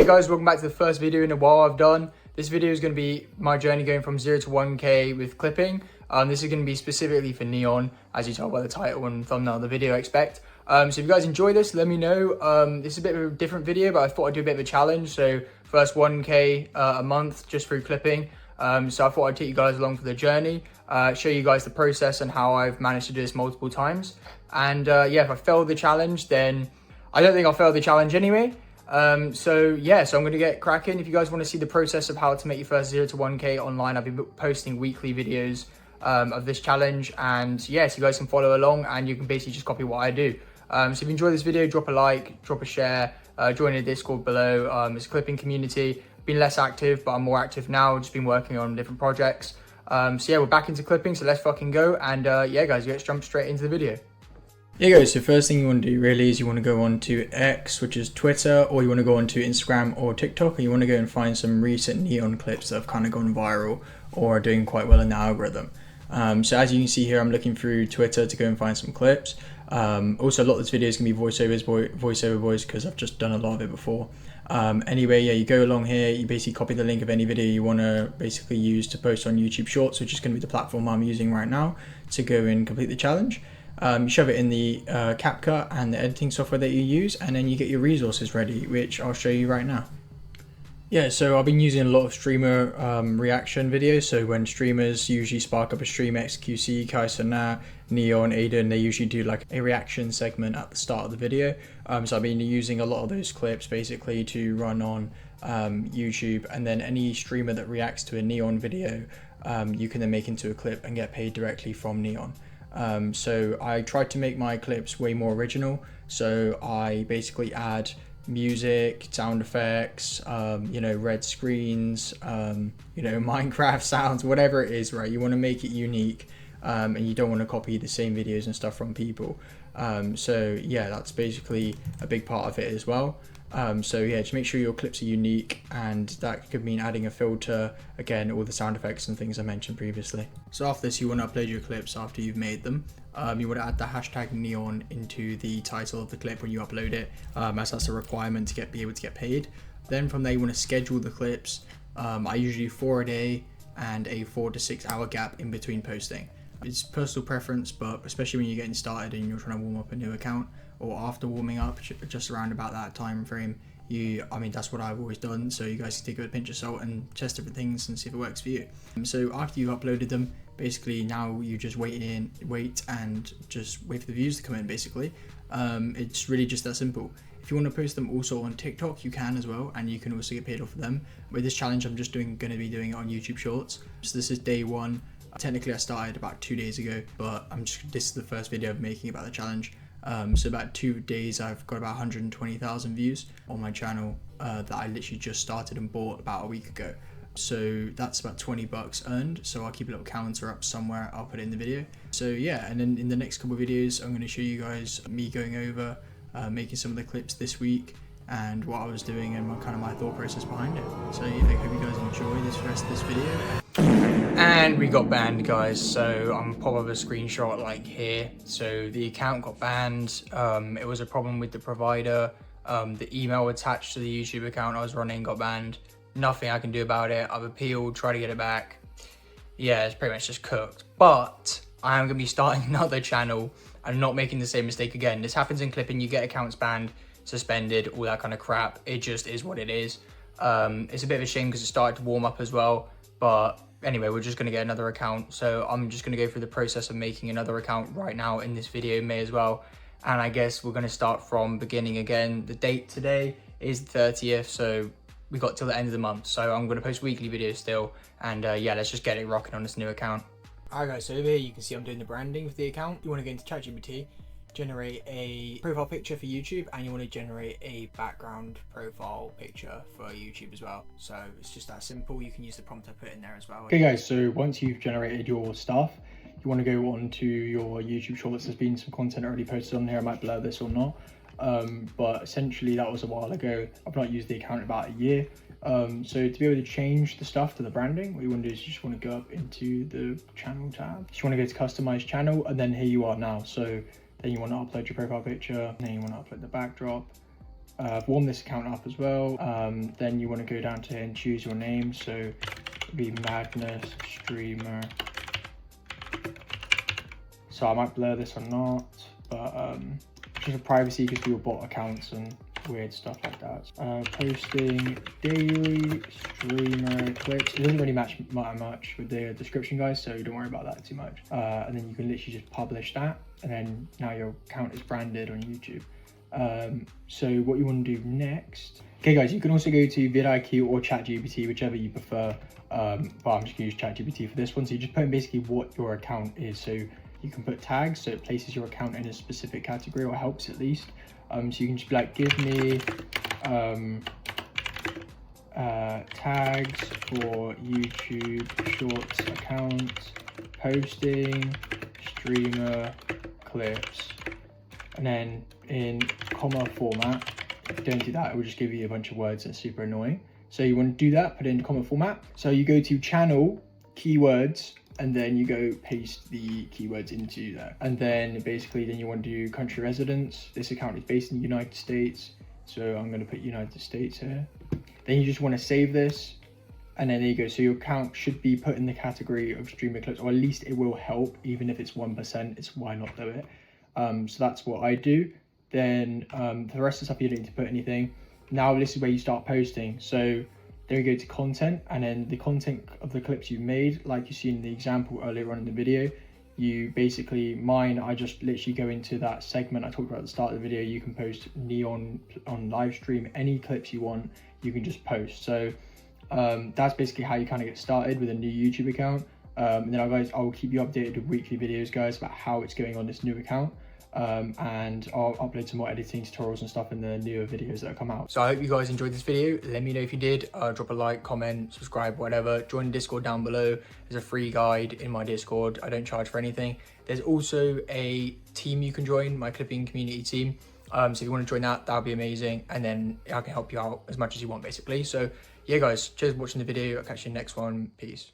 Hey guys, welcome back to the first video in a while I've done. This video is going to be my journey going from 0 to 1k with clipping. This is going to be specifically for N3on, as you tell by the title and thumbnail of the video, I expect. So if you guys enjoy this, let me know. This is a bit of a different video, but I thought I'd do a bit of a challenge. So first 1k a month just through clipping. So I thought I'd take you guys along for the journey, show you guys the process and how I've managed to do this multiple times. And yeah, if I fail the challenge, then I don't think I'll fail the challenge anyway. So I'm going to get cracking. If you guys want to see the process of how to make your first 0 to 1k online, I'll be posting weekly videos of this challenge. And yes, you guys can follow along and you can basically just copy what I do. So if you enjoy this video, drop a like, drop a share, join the Discord below. It's a clipping community. Been less active, but I'm more active now. Just been working on different projects. So yeah, we're back into clipping, so let's fucking go. And yeah guys, let's jump straight into the video. Yeah guys, so first thing you want to do really is you want to go on to X, which is Twitter, or you want to go on to Instagram or TikTok, and you want to go and find some recent N3on clips that have kind of gone viral or are doing quite well in the algorithm. So as you can see here, I'm looking through Twitter to go and find some clips. Also, a lot of this video is going to be voiceover voice because I've just done a lot of it before. Anyway, yeah, you go along here, you basically copy the link of any video you want to basically use to post on YouTube Shorts, which is going to be the platform I'm using right now to go and complete the challenge. You shove it in the CapCut and the editing software that you use, and then you get your resources ready, which I'll show you right now. Yeah, so I've been using a lot of streamer reaction videos. So when streamers usually spark up a stream, XQC, Kaisana, N3on, Aiden, they usually do like a reaction segment at the start of the video. So I've been using a lot of those clips basically to run on YouTube, and then any streamer that reacts to a N3on video, you can then make into a clip and get paid directly from N3on. So I tried to make my clips way more original. So I basically add music, sound effects, you know, red screens, you know, Minecraft sounds, whatever it is, right? You want to make it unique, and you don't want to copy the same videos and stuff from people. So yeah, that's basically a big part of it as well. So yeah, just make sure your clips are unique, and that could mean adding a filter, again, all the sound effects and things I mentioned previously. So after this, you want to upload your clips after you've made them. You want to add the hashtag N3on into the title of the clip when you upload it, as that's a requirement to be able to get paid. Then from there, you want to schedule the clips. I usually do 4 a day and a 4 to 6 hour gap in between posting. It's personal preference, but especially when you're getting started and you're trying to warm up a new account, or after warming up, just around about that time frame, I mean, that's what I've always done. So you guys can take it with a pinch of salt and test different things and see if it works for you. So after you've uploaded them, basically now you just wait and just wait for the views to come in, basically. It's really just that simple. If you want to post them also on TikTok, you can as well, and you can also get paid off of them. With this challenge, I'm just going to be doing it on YouTube Shorts. So this is day 1. Technically I started about 2 days ago, but this is the first video I'm making about the challenge. So about 2 days, I've got about 120,000 views on my channel that I literally just started and bought about a week ago. So that's about 20 bucks earned. So I'll keep a little counter up somewhere. I'll put it in the video. So yeah, and then in the next couple of videos, I'm going to show you guys me going over making some of the clips this week and what I was doing and my thought process behind it. So yeah, I hope you guys enjoy this rest of this video. And we got banned, guys. So I'm pop up a screenshot like here. So the account got banned. It was a problem with the provider. The email attached to the YouTube account I was running got banned. Nothing I can do about it. I've appealed, tried to get it back. Yeah, it's pretty much just cooked. But I am going to be starting another channel and not making the same mistake again. This happens in clipping. You get accounts banned, suspended, all that kind of crap. It just is what it is. It's a bit of a shame because it started to warm up as well. But anyway, we're just going to get another account. So I'm just going to go through the process of making another account right now in this video, may as well. And I guess we're going to start from beginning again. The date today is the 30th. So we got till the end of the month. So I'm going to post weekly videos still. And yeah, let's just get it rocking on this new account. Alright guys, so over here you can see I'm doing the branding for the account. You want to go into ChatGPT, generate a profile picture for YouTube, and you want to generate a background profile picture for YouTube as well. So it's just that simple. You can use the prompt I put in there as well. Okay guys, so once you've generated your stuff, you want to go on to your YouTube Shorts. There's been some content already posted on here. I might blur this or not. But essentially that was a while ago. I've not used the account in about a year. So to be able to change the stuff to the branding, what you want to do is you just want to go up into the channel tab. You want to go to customize channel, and then here you are now. So then you want to upload your profile picture, and then you want to upload the backdrop. I've warmed this account up as well. Then you want to go down to here and choose your name. So it'll be Magnus Streamer. So I might blur this or not, but just for privacy, because people bot accounts and weird stuff like that. Posting daily streamer clips. It doesn't really matter much with the description, guys, so don't worry about that too much. And then you can literally just publish that, and then now your account is branded on YouTube. So what you want to do next, okay guys, you can also go to vidIQ or ChatGPT, whichever you prefer, but I'm just going to use ChatGPT for this one. So you just put in basically what your account is. So you can put tags, so it places your account in a specific category, or helps at least. So you can just be like, give me tags for YouTube Shorts account, posting, streamer, clips, and then in comma format. If you don't do that, it will just give you a bunch of words that's super annoying. So you want to do that, put it in comma format. So you go to channel, keywords, and then you go paste the keywords into there. And then basically then you want to do country residence. This account is based in the United States. So I'm going to put United States here. Then you just want to save this. And then there you go. So your account should be put in the category of streamer clips, or at least it will help, even if it's 1%, it's why not do it. So that's what I do. Then for the rest of the stuff, you don't need to put anything. Now this is where you start posting. So there you go to content, and then the content of the clips you made, like you see in the example earlier on in the video, you basically, I just literally go into that segment I talked about at the start of the video. You can post N3on on live stream, any clips you want, you can just post. So that's basically how you kind of get started with a new YouTube account. And then I will keep you updated with weekly videos, guys, about how it's going on this new account. And I'll upload some more editing tutorials and stuff in the newer videos that come out. So I hope you guys enjoyed this video. Let me know if you did. Drop a like, comment, subscribe, whatever. Join the Discord down below. There's a free guide in my Discord. I don't charge for anything. There's also a team you can join, my clipping community team. So if you want to join that, that'll be amazing. And then I can help you out as much as you want, basically. So yeah, guys, cheers for watching the video. I'll catch you in the next one. Peace.